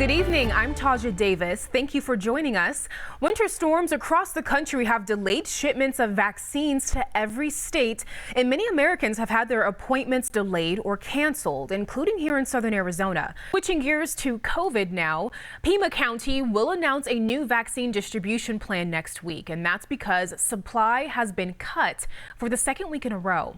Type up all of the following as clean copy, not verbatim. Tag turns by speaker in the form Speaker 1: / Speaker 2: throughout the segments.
Speaker 1: Good evening, I'm Taja Davis. Thank you for joining us. Winter storms across the country have delayed shipments of vaccines to every state, and many Americans have had their appointments delayed or canceled, including here in southern Arizona. Switching gears to COVID now, Pima County will announce a new vaccine distribution plan next week, and that's because supply has been cut for the second week in a row.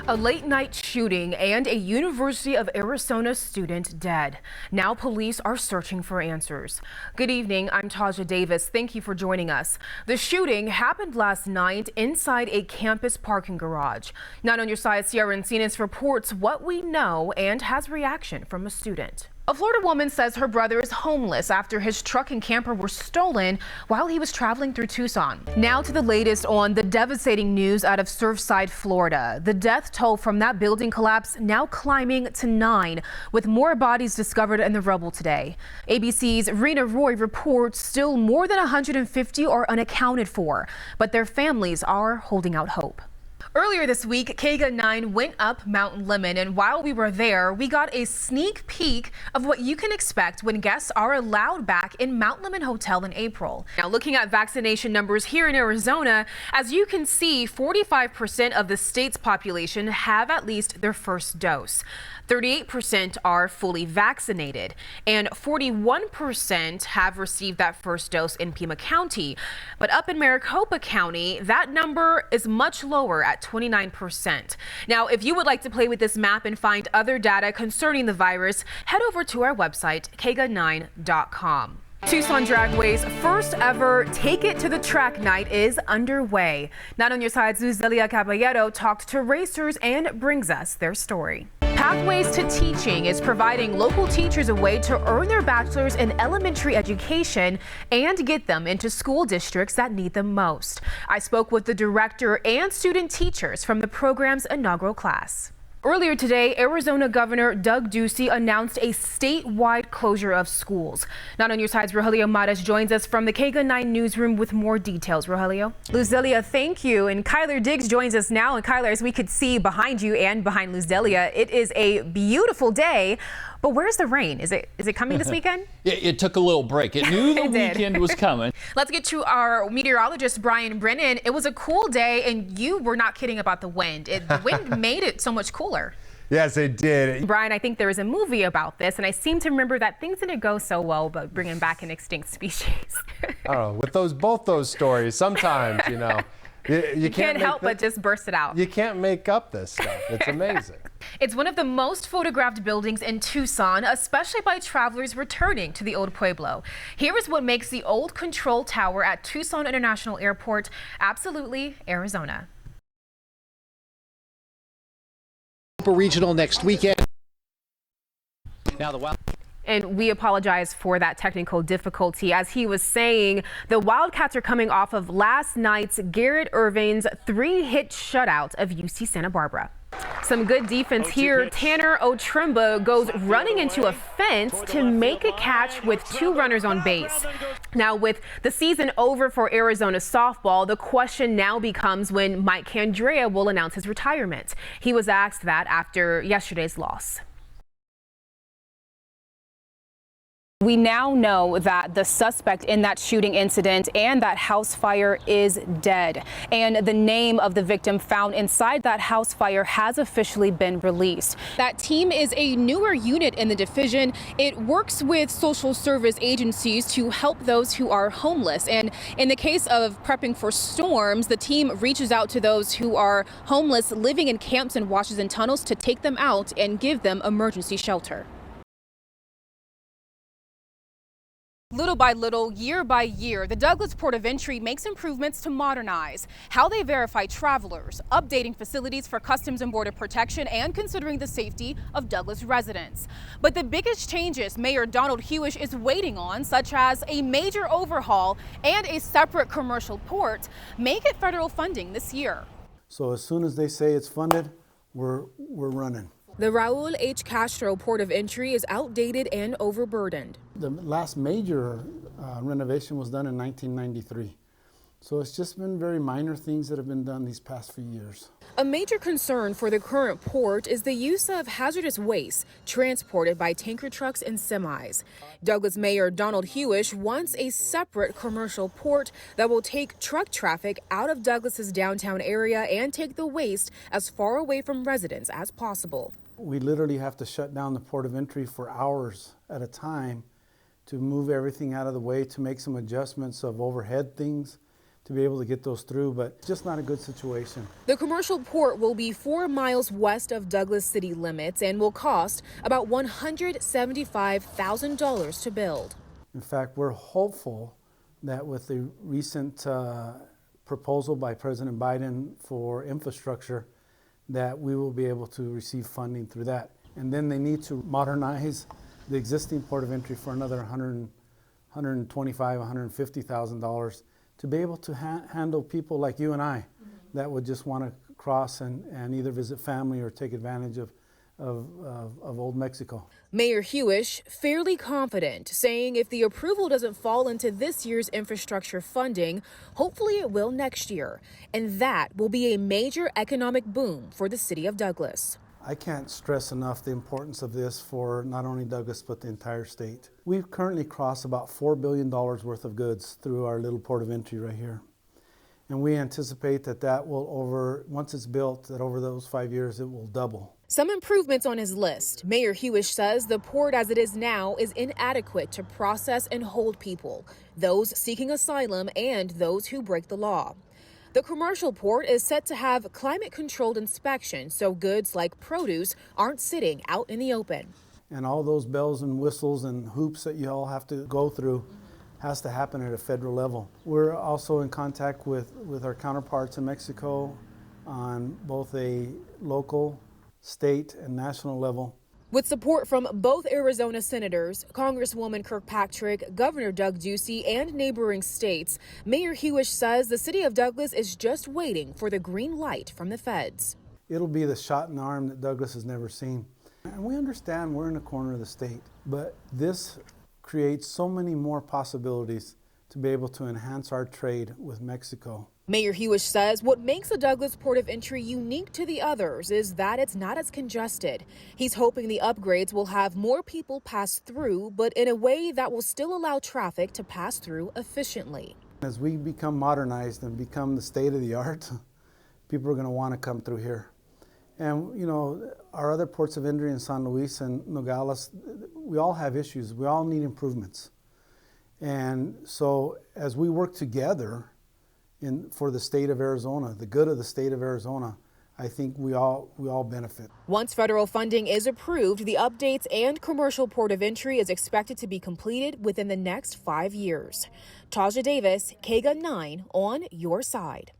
Speaker 1: A late-night shooting and a University of Arizona student dead. Now police are searching for answers. Good evening, I'm Taja Davis. Thank you for joining us. The shooting happened last night inside a campus parking garage. Not on your side, Sierra Encinas reports what we know and has reaction from a student. A Florida woman says her brother is homeless after his truck and camper were stolen while he was traveling through Tucson. Now to the latest on the devastating news out of Surfside, Florida. The death toll from that building collapse now climbing to 9, with more bodies discovered in the rubble today. ABC's Rena Roy reports still more than 150 are unaccounted for, but their families are holding out hope. Earlier this week, KGA 9 went up Mount Lemmon, and while we were there, we got a sneak peek of what you can expect when guests are allowed back in Mount Lemmon Hotel in April. Now, looking at vaccination numbers here in Arizona, as you can see, 45% of the state's population have at least their first dose. 38% are fully vaccinated, and 41% have received that first dose in Pima County. But up in Maricopa County, that number is much lower at 29%. Now, if you would like to play with this map and find other data concerning the virus, head over to our website, kga9.com. Tucson Dragway's first ever Take It to the Track night is underway. Not on your side's Luzelia Caballero talked to racers and brings us their story. Pathways to Teaching is providing local teachers a way to earn their bachelor's in elementary education and get them into school districts that need them most. I spoke with the director and student teachers from the program's inaugural class. Earlier today, Arizona Governor Doug Ducey announced a statewide closure of schools. Not on your side's Rogelio Mares joins us from the KGA 9 newsroom with more details. Rogelio. Luzelia, thank you. And Kyler Diggs joins us now. And Kyler, as we could see behind you and behind Luzelia, it is a beautiful day. But where's the rain? Is it coming this weekend?
Speaker 2: It took a little break. It knew the weekend was coming.
Speaker 1: Let's get to our meteorologist, Brian Brennan. It was a cool day, and you were not kidding about the wind. The wind made it so much cooler.
Speaker 3: Yes, it did.
Speaker 1: Brian, I think there was a movie about this, and I seem to remember that things didn't go so well, but bringing back an extinct species.
Speaker 3: I don't know, with both those stories, sometimes, you
Speaker 1: can't help but just burst it out.
Speaker 3: You can't make up this stuff. It's amazing.
Speaker 1: It's one of the most photographed buildings in Tucson, especially by travelers returning to the old Pueblo. Here is what makes the old control tower at Tucson International Airport absolutely Arizona.
Speaker 4: Regional next weekend. Now the Wild.
Speaker 1: And we apologize for that technical difficulty. As he was saying, the Wildcats are coming off of last night's Garrett Irvin's 3-hit shutout of UC Santa Barbara. Some good defense here. Tanner Otrimba goes running into a fence to make a catch with 2 runners on base. Now, with the season over for Arizona softball, the question now becomes when Mike Candrea will announce his retirement. He was asked that after yesterday's loss. We now know that the suspect in that shooting incident and that house fire is dead. And the name of the victim found inside that house fire has officially been released. That team is a newer unit in the division. It works with social service agencies to help those who are homeless. And in the case of prepping for storms, the team reaches out to those who are homeless living in camps and washes and tunnels to take them out and give them emergency shelter. Little by little, year by year, the Douglas Port of Entry makes improvements to modernize how they verify travelers, updating facilities for Customs and Border Protection, and considering the safety of Douglas residents. But the biggest changes Mayor Donald Hewish is waiting on, such as a major overhaul and a separate commercial port, may get federal funding this year.
Speaker 5: So as soon as they say it's funded, we're running.
Speaker 1: The Raul H. Castro Port of Entry is outdated and overburdened.
Speaker 5: The last major renovation was done in 1993. So it's just been very minor things that have been done these past few years.
Speaker 1: A major concern for the current port is the use of hazardous waste transported by tanker trucks and semis. Douglas Mayor Donald Hewish wants a separate commercial port that will take truck traffic out of Douglas's downtown area and take the waste as far away from residents as possible.
Speaker 5: We literally have to shut down the port of entry for hours at a time to move everything out of the way, to make some adjustments of overhead things, to be able to get those through, but just not a good situation.
Speaker 1: The commercial port will be 4 miles west of Douglas city limits and will cost about $175,000 to build.
Speaker 5: In fact, we're hopeful that with the recent proposal by President Biden for infrastructure, that we will be able to receive funding through that. And then they need to modernize the existing port of entry for another $125,000, $150,000 to be able to handle people like you and I that would just want to cross and either visit family or take advantage of old Mexico.
Speaker 1: Mayor Hewish fairly confident, saying if the approval doesn't fall into this year's infrastructure funding, hopefully it will next year. And that will be a major economic boom for the city of Douglas.
Speaker 5: I can't stress enough the importance of this for not only Douglas, but the entire state. We currently cross about $4 billion worth of goods through our little port of entry right here. And we anticipate that will once it's built, that over those 5 years, it will double.
Speaker 1: Some improvements on his list. Mayor Hewish says the port as it is now is inadequate to process and hold people, those seeking asylum and those who break the law. The commercial port is set to have climate-controlled inspection so goods like produce aren't sitting out in the open.
Speaker 5: And all those bells and whistles and hoops that you all have to go through has to happen at a federal level. We're also in contact with our counterparts in Mexico on both a local, state, and national level.
Speaker 1: With support from both Arizona senators, Congresswoman Kirkpatrick, Governor Doug Ducey, and neighboring states, Mayor Hewish says the city of Douglas is just waiting for the green light from the feds.
Speaker 5: It'll be the shot in the arm that Douglas has never seen. And we understand we're in a corner of the state, but this creates so many more possibilities to be able to enhance our trade with Mexico.
Speaker 1: Mayor Hewish says what makes the Douglas port of entry unique to the others is that it's not as congested. He's hoping the upgrades will have more people pass through, but in a way that will still allow traffic to pass through efficiently.
Speaker 5: As we become modernized and become the state of the art, people are going to want to come through here. And, you know, our other ports of entry in San Luis and Nogales, we all have issues. We all need improvements. And so as we work together for the state of Arizona, the good of the state of Arizona, I think we all benefit.
Speaker 1: Once federal funding is approved, the updates and commercial port of entry is expected to be completed within the next 5 years. Taja Davis, KGUN 9 on your side.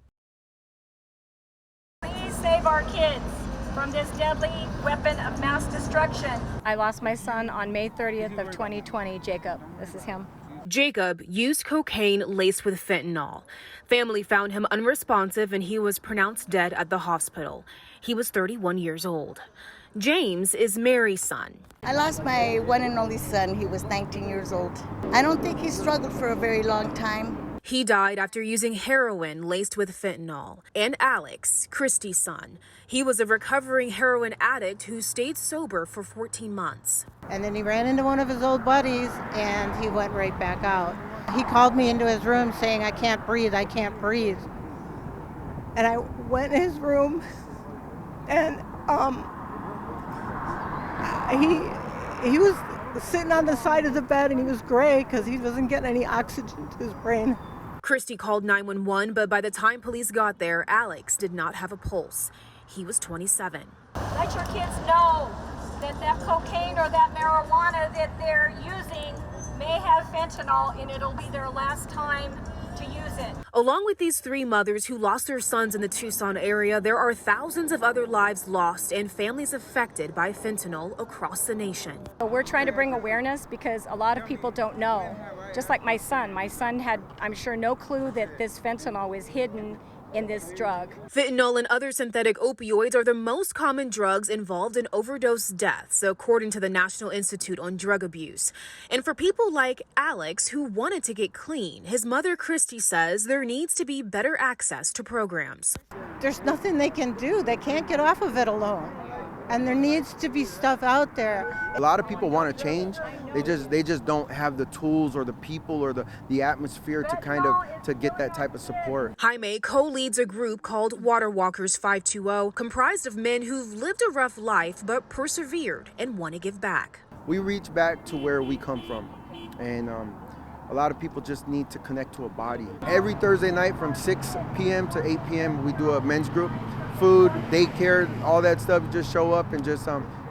Speaker 6: Please save our kids from this deadly weapon of mass destruction.
Speaker 7: I lost my son on May 30th of 2020, Jacob. This is him.
Speaker 1: Jacob used cocaine laced with fentanyl. Family found him unresponsive and he was pronounced dead at the hospital. He was 31 years old. James is Mary's son.
Speaker 8: I lost my one and only son. He was 19 years old. I don't think he struggled for a very long time.
Speaker 1: He died after using heroin laced with fentanyl. And Alex, Christy's son. He was a recovering heroin addict who stayed sober for 14 months.
Speaker 9: And then he ran into one of his old buddies and he went right back out. He called me into his room saying, "I can't breathe, I can't breathe." And I went in his room and he was sitting on the side of the bed and he was gray because he wasn't getting any oxygen to his brain.
Speaker 1: Christy called 911, but by the time police got there, Alex did not have a pulse. He was 27.
Speaker 6: Let your kids know that that cocaine or that marijuana that they're using may have fentanyl and it'll be their last time to use it.
Speaker 1: Along with these 3 mothers who lost their sons in the Tucson area, there are thousands of other lives lost and families affected by fentanyl across the nation.
Speaker 7: We're trying to bring awareness because a lot of people don't know. Just like my son had, I'm sure, no clue that this fentanyl was hidden in this drug.
Speaker 1: Fentanyl and other synthetic opioids are the most common drugs involved in overdose deaths, according to the National Institute on Drug Abuse. And for people like Alex who wanted to get clean, his mother Christy says there needs to be better access to programs.
Speaker 9: There's nothing they can do. They can't get off of it alone. And there needs to be stuff out there.
Speaker 10: A lot of people want to change. They just don't have the tools or the people or the atmosphere to get that type of support.
Speaker 1: Jaime co-leads a group called Water Walkers 520, comprised of men who've lived a rough life but persevered and want to give back.
Speaker 10: We reach back to where we come from, and a lot of people just need to connect to a body. Every Thursday night from 6 p.m. to 8 p.m. we do a men's group. Food, daycare, all that stuff. Just show up and just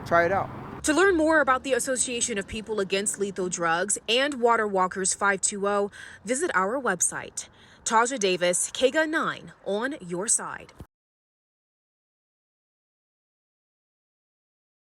Speaker 10: try it out.
Speaker 1: To learn more about the Association of People Against Lethal Drugs and Water Walkers 520, visit our website. Taja Davis, KGUN 9, on your side.